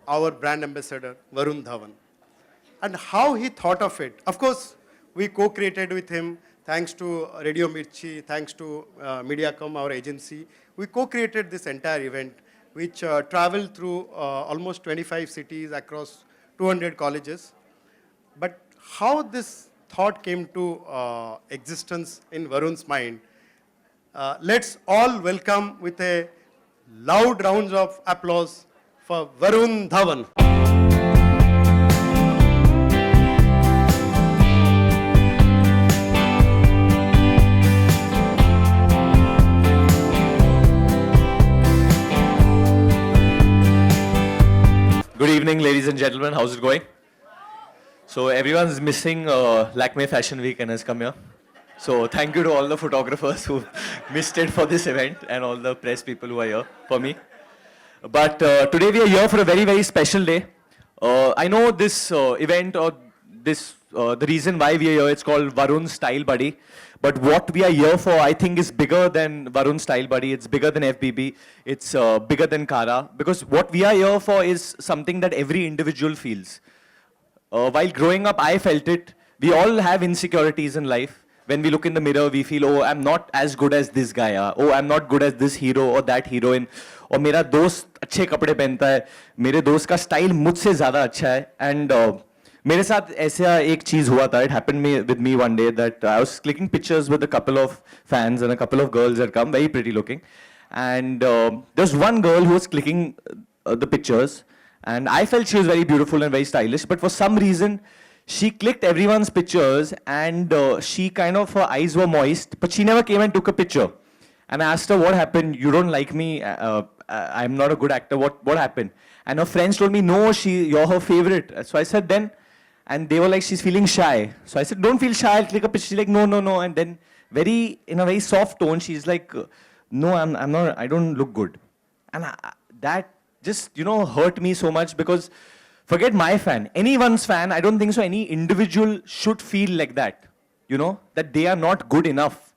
our brand ambassador, Varun Dhawan. And how he thought of it. Of course, we co-created with him, thanks to Radio Mirchi, thanks to Mediacom, our agency. We co-created this entire event, which traveled through almost 25 cities across 200 colleges. But how this thought came to existence in Varun's mind, let's all welcome with a loud rounds of applause for Varun Dhawan. Good evening, ladies and gentlemen. How's it going? So everyone's missing Lakme Fashion Week and has come here. So thank you to all the photographers who missed it for this event and all the press people who are here for me. But today we are here for a very, very special day. I know this event or this the reason why we are here, it's called Varun Style Buddy. But what we are here for, I think, is bigger than Varun Style Buddy. It's bigger than FBB. It's bigger than Kara. Because what we are here for is something that every individual feels. While growing up, I felt it. We all have insecurities in life. When we look in the mirror, we feel, oh, I'm not as good as this guy. Oh, I'm not good as this hero or that heroine. और मेरा दोस्त अच्छे कपड़े पहनता है. मेरे दोस्त का स्टाइल मुझसे ज़्यादा अच्छा है. And मेरे साथ ऐसा एक चीज़ हुआ था. It happened with me one day that I was clicking pictures with a couple of fans and a couple of girls that come, very pretty looking. And there's one girl who was clicking the pictures. And I felt she was very beautiful and very stylish. But for some reason, she clicked everyone's pictures and she kind of, her eyes were moist. But she never came and took a picture. And I asked her, what happened? You don't like me? I'm not a good actor. What happened? And her friends told me, no, you're her favorite. So I said, then, and they were like, she's feeling shy. So I said, don't feel shy, I'll click a picture. She's like, no. And then in a very soft tone, she's like, no, I'm not, I don't look good. And that just, hurt me so much because forget my fan, anyone's fan, I don't think so any individual should feel like that, that they are not good enough.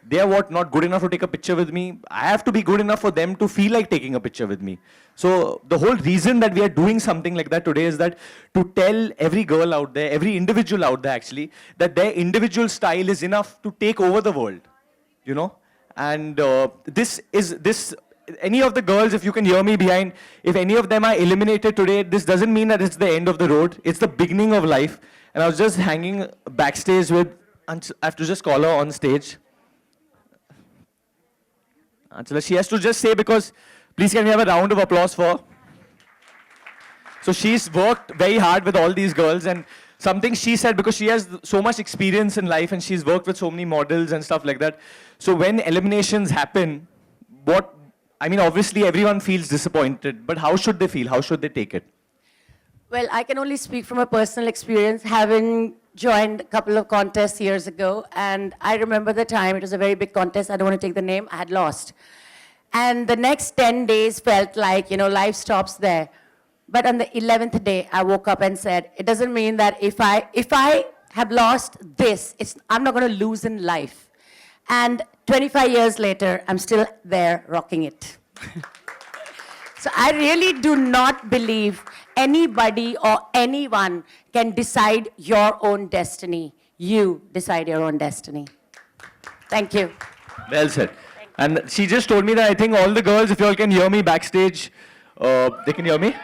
They are not good enough to take a picture with me. I have to be good enough for them to feel like taking a picture with me. So the whole reason that we are doing something like that today is that to tell every girl out there, every individual out there actually, that their individual style is enough to take over the world, And any of the girls, if you can hear me behind, if any of them are eliminated today, this doesn't mean that it's the end of the road. It's the beginning of life. And I was just hanging backstage with, I have to just call her on stage. Anchala, she has to just say, because please can we have a round of applause for her? So she's worked very hard with all these girls, and something she said, because she has so much experience in life and she's worked with so many models and stuff like that. So when eliminations happen, obviously everyone feels disappointed, but how should they feel? How should they take it? Well, I can only speak from a personal experience, having joined a couple of contests years ago, and I remember the time, it was a very big contest, I don't want to take the name, I had lost. And the next 10 days felt like, life stops there. But on the 11th day, I woke up and said, it doesn't mean that if I have lost this, I'm not going to lose in life. And 25 years later, I'm still there rocking it. So I really do not believe anybody or anyone can decide your own destiny. You decide your own destiny. Thank you. Well said. And she just told me that I think all the girls, if you all can hear me backstage, they can hear me?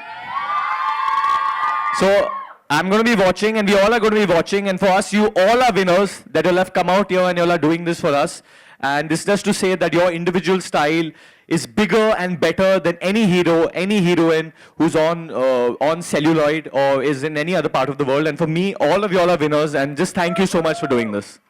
So I'm going to be watching and we all are going to be watching. And for us, you all are winners that you'll have come out here and you'll are doing this for us. And this is just to say that your individual style is bigger and better than any hero, any heroine who's on celluloid or is in any other part of the world. And for me, all of you all are winners. And just thank you so much for doing this.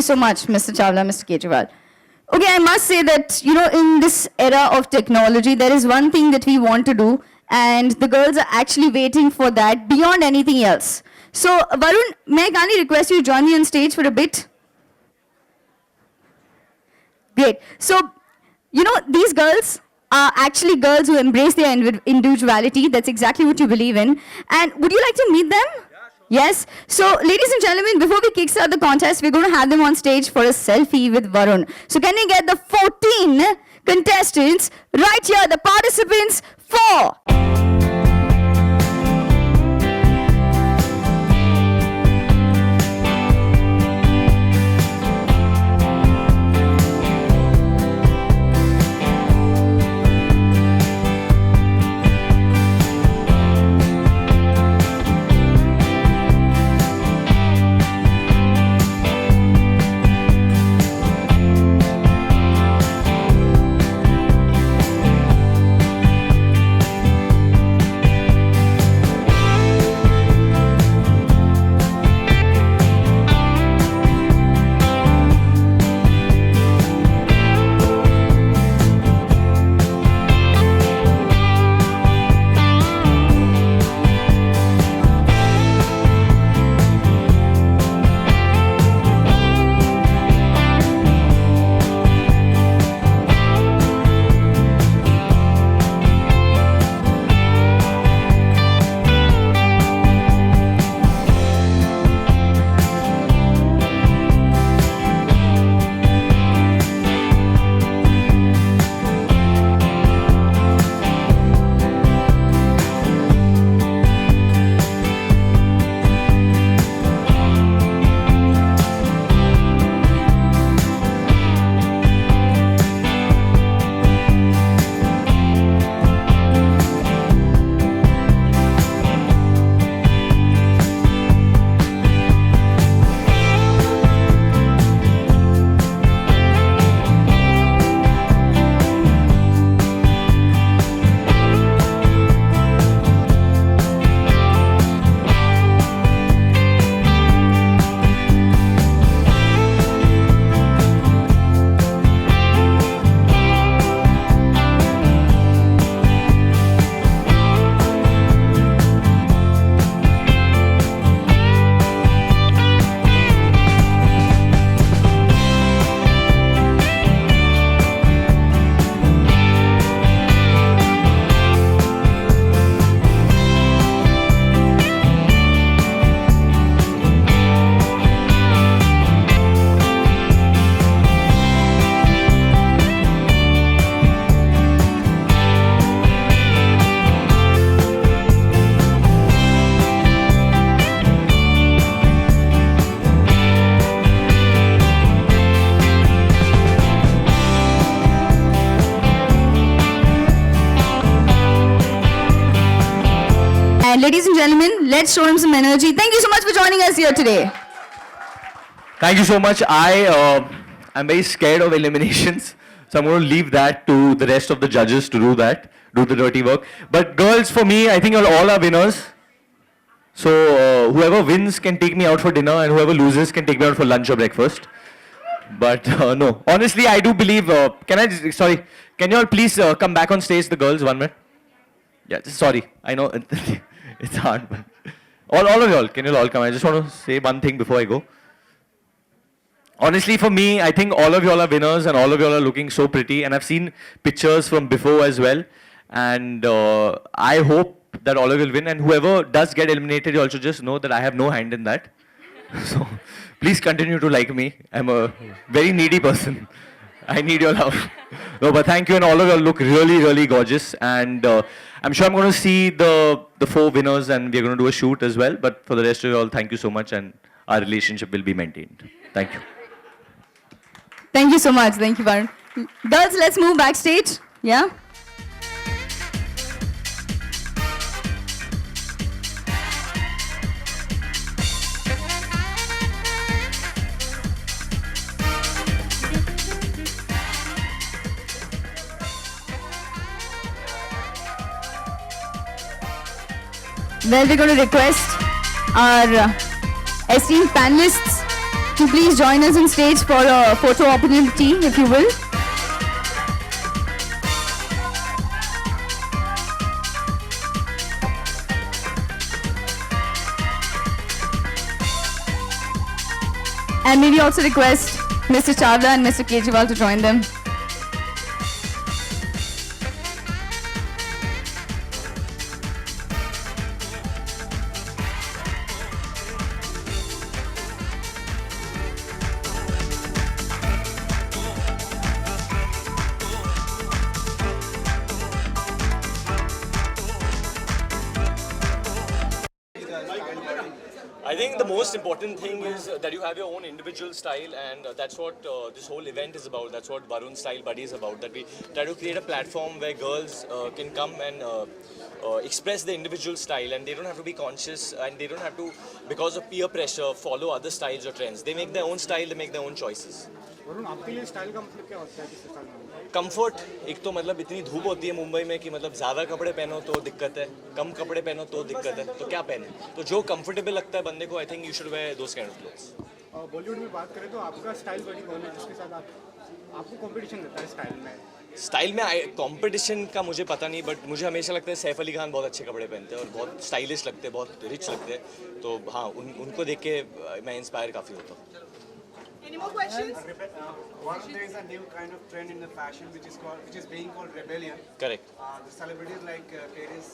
so much, Mr. Chawla, Mr. Kejriwal. Okay, I must say that, you know, in this era of technology, there is one thing that we want to do, and the girls are actually waiting for that beyond anything else. So, Varun, may I kindly request you to join me on stage for a bit? Great. So, you know, these girls are actually girls who embrace their individuality. That's exactly what you believe in. And would you like to meet them? Yes. So, ladies and gentlemen, before we kickstart the contest, we're going to have them on stage for a selfie with Varun. So, can we get the 14 contestants right here, the participants for... And ladies and gentlemen, let's show him some energy. Thank you so much for joining us here today. Thank you so much. I'm very scared of eliminations, so I'm going to leave that to the rest of the judges to do that, do the dirty work. But girls, for me, I think you're all are winners. So whoever wins can take me out for dinner, and whoever loses can take me out for lunch or breakfast. But no, honestly, I do believe. Can you all please come back on stage, the girls, 1 minute? Yeah, sorry, I know it's hard, but all of y'all, can you all come? I just want to say one thing before I go. Honestly, for me, I think all of y'all are winners, and all of y'all are looking so pretty. And I've seen pictures from before as well, and I hope that all of you will win. And whoever does get eliminated, you also just know that I have no hand in that. So please continue to like me. I'm a very needy person. I need your love. No, but thank you, and all of you look really, really gorgeous. And I'm sure I'm going to see the 4 winners, and we're going to do a shoot as well. But for the rest of you all, thank you so much, and our relationship will be maintained. Thank you. Thank you so much. Thank you, Varun. Girls, let's move backstage. Yeah? Well, we're going to request our esteemed panelists to please join us on stage for a photo opportunity, if you will. And maybe also request Mr. Chawla and Mr. Kejriwal to join them. I think the most important thing is that you have your own individual style, and that's what this whole event is about. That's what Varun Style Buddy is about. That we try to create a platform where girls can come and express their individual style, and they don't have to be conscious, and they don't have to, because of peer pressure, follow other styles or trends. They make their own style, they make their own choices. Varun आपके लिए style का मतलब क्या होता है किस साल में? कंफर्ट एक तो मतलब इतनी धूप होती है मुंबई में कि मतलब ज़्यादा कपड़े पहनो तो दिक्कत है, कम कपड़े पहनो तो दिक्कत है, तो क्या पहने? तो जो कंफर्टेबल लगता है बंदे को, I think you should wear those kind of clothes. Bollywood में बात करें तो आपका स्टाइल बड़ी कौन है जिसके साथ आपको कंपटीशन रहता है स्टाइल में? स्टाइल में कंपटीशन का मुझे पता नहीं, बट मुझे हमेशा लगता है सैफ अली खान बहुत अच्छे कपड़े पहनते हैं और बहुत स्टाइलिश लगते हैं, बहुत रिच लगते हैं. तो हाँ, उनको देख के मैं इंस्पायर काफ़ी होता हूँ. Any more questions? There is a new kind of trend in the fashion which is being called rebellion. Correct. The celebrities like Paris.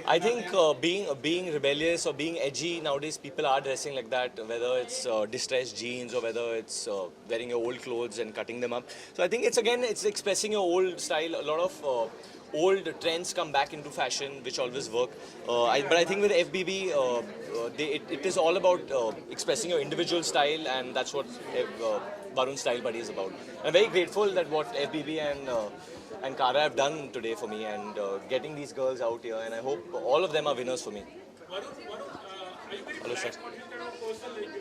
I think being rebellious or being edgy nowadays, people are dressing like that, whether it's distressed jeans or whether it's wearing your old clothes and cutting them up. So I think it's expressing your old style. A lot of old trends come back into fashion, which always work. But I think with FBB, it is all about expressing your individual style, and that's what Varun Style Buddy is about. I'm very grateful that what FBB and Kara have done today for me, and getting these girls out here, and I hope all of them are winners for me. Hello, sir.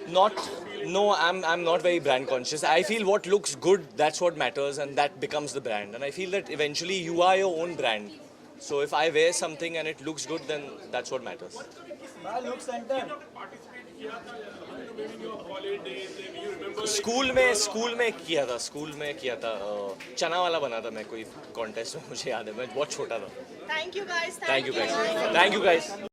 No, I'm not very brand conscious. I feel what looks good, that's what matters, and that becomes the brand. And I feel that eventually you are your own brand. So if I wear something and it looks good, then that's what matters. School में किया था चना वाला बना था मैं कोई contest में, मुझे याद है, मैं बहुत छोटा था. Thank you guys. Thank you guys.